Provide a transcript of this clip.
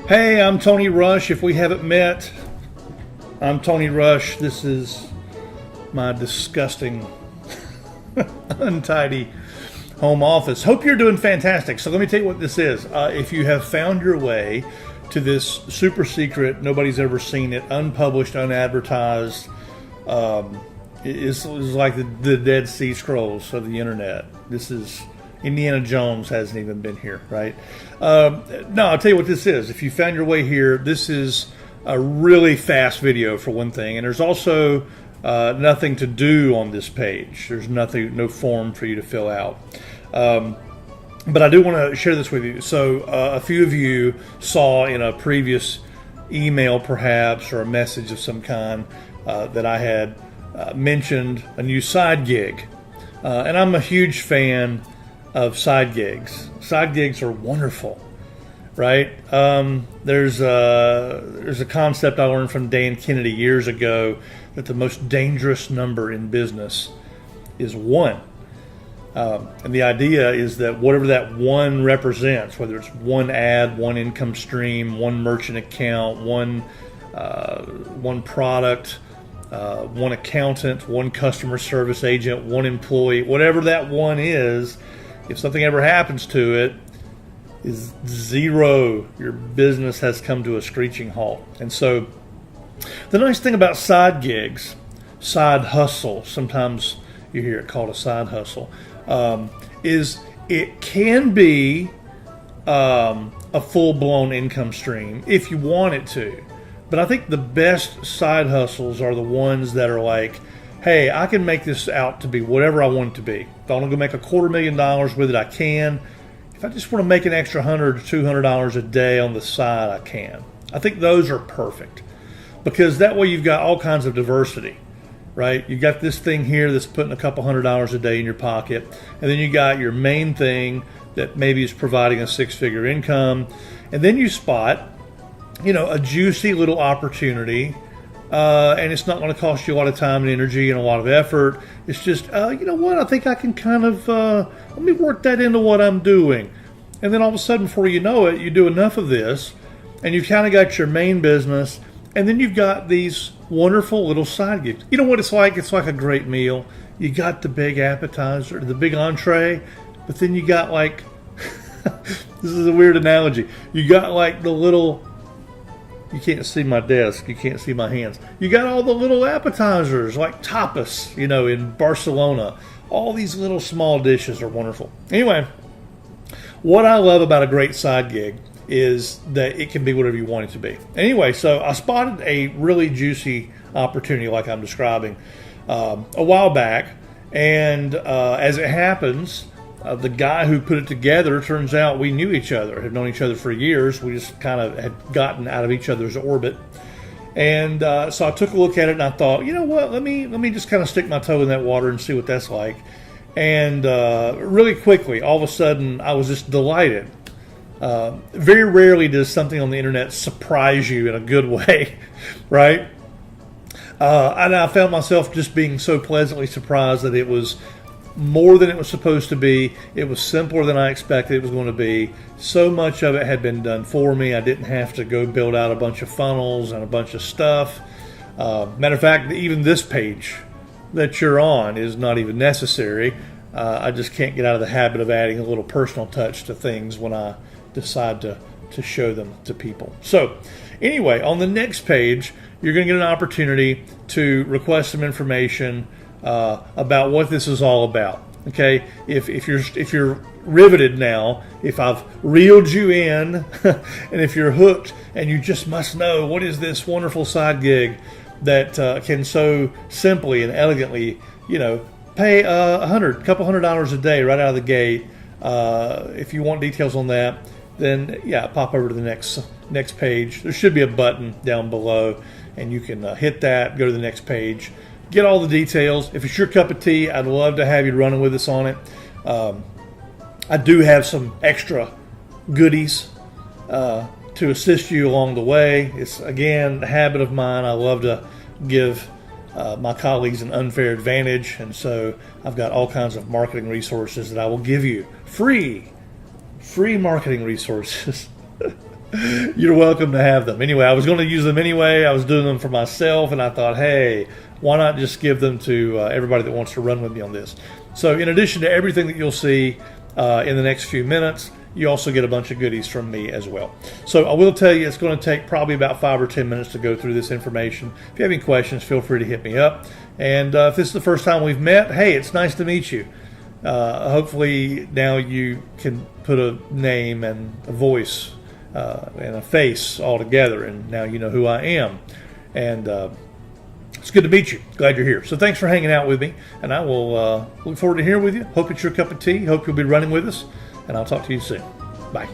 Hey, I'm Tony Rush. If we haven't met, I'm Tony Rush. This is my disgusting, untidy home office. Hope you're doing fantastic. So let me tell you what this is. If you have found your way to this super secret, nobody's ever seen it, unpublished, unadvertised, it's like the Dead Sea Scrolls of the internet. This is Indiana Jones hasn't even been here, right? No, I'll tell you what this is. If you found your way here, this is a really fast video for one thing, and there's also nothing to do on this page. There's nothing, no form for you to fill out. But I do want to share this with you. So a few of you saw in a previous email, perhaps, or a message of some kind, that I had mentioned a new side gig. And I'm a huge fan of side gigs. Side gigs are wonderful, right? There's a concept I learned from Dan Kennedy years ago that the most dangerous number in business is one. And the idea is that whatever that one represents, whether it's one ad, one income stream, one merchant account, one product, one accountant, one customer service agent, one employee, whatever that one is, if something ever happens to it, is zero. Your business has come to a screeching halt. And so the nice thing about side gigs, side hustle, sometimes you hear it called a side hustle, is it can be a full-blown income stream if you want it to. But I think the best side hustles are the ones that are like, hey, I can make this out to be whatever I want it to be. If I want to go make $250,000 with it, I can. If I just want to make an extra $100 or $200 a day on the side, I can. I think those are perfect because that way you've got all kinds of diversity, right? You got this thing here that's putting a couple $100 a day in your pocket, and then you got your main thing that maybe is providing a six-figure income, and then you spot, a juicy little opportunity. And it's not going to cost you a lot of time and energy and a lot of effort. It's just, you know what, I think I can kind of, let me work that into what I'm doing. And then all of a sudden, before you know it, you do enough of this, and you've kind of got your main business, and then you've got these wonderful little side gigs. You know what it's like? It's like a great meal. You got the big appetizer, the big entree, but then you got like, this is a weird analogy, you got like the little, you can't see my desk, you can't see my hands. You got all the little appetizers like tapas, in Barcelona. All these little small dishes are wonderful. Anyway, what I love about a great side gig is that it can be whatever you want it to be. Anyway, so I spotted a really juicy opportunity like I'm describing a while back, and as it happens, the guy who put it together, turns out we knew each other, had known each other for years. We just kind of had gotten out of each other's orbit. And so I took a look at it and I thought, you know what, let me just kind of stick my toe in that water and see what that's like. And really quickly, all of a sudden, I was just delighted. Very rarely does something on the internet surprise you in a good way, right? And I found myself just being so pleasantly surprised that it was more than it was supposed to be. It was simpler than I expected it was going to be. So much of it had been done for me. I didn't have to go build out a bunch of funnels and a bunch of stuff. Matter of fact, even this page that you're on is not even necessary. I just can't get out of the habit of adding a little personal touch to things when I decide to show them to people. So anyway, on the next page, you're going to get an opportunity to request some information about what this is all about. Okay, if you're riveted now, if I've reeled you in, and if you're hooked, and you just must know what is this wonderful side gig that can so simply and elegantly, pay a couple $100 a day right out of the gate. If you want details on that, then pop over to the next page. There should be a button down below, and you can hit that, go to the next page. Get all the details. If it's your cup of tea, I'd love to have you running with us on it. I do have some extra goodies to assist you along the way. It's, again, a habit of mine. I love to give my colleagues an unfair advantage, and so I've got all kinds of marketing resources that I will give you. Free marketing resources. You're welcome to have them. Anyway, I was going to use them anyway. I was doing them for myself, and I thought, hey, why not just give them to everybody that wants to run with me on this? So in addition to everything that you'll see in the next few minutes, you also get a bunch of goodies from me as well. So I will tell you, it's going to take probably about 5 or 10 minutes to go through this information. If you have any questions, feel free to hit me up. And if this is the first time we've met, hey, it's nice to meet you. Hopefully now you can put a name and a voice and a face all together, and now you know who I am. And it's good to meet you. Glad you're here. So thanks for hanging out with me, and I will look forward to hearing with you. Hope it's your cup of tea. Hope you'll be running with us, and I'll talk to you soon. Bye.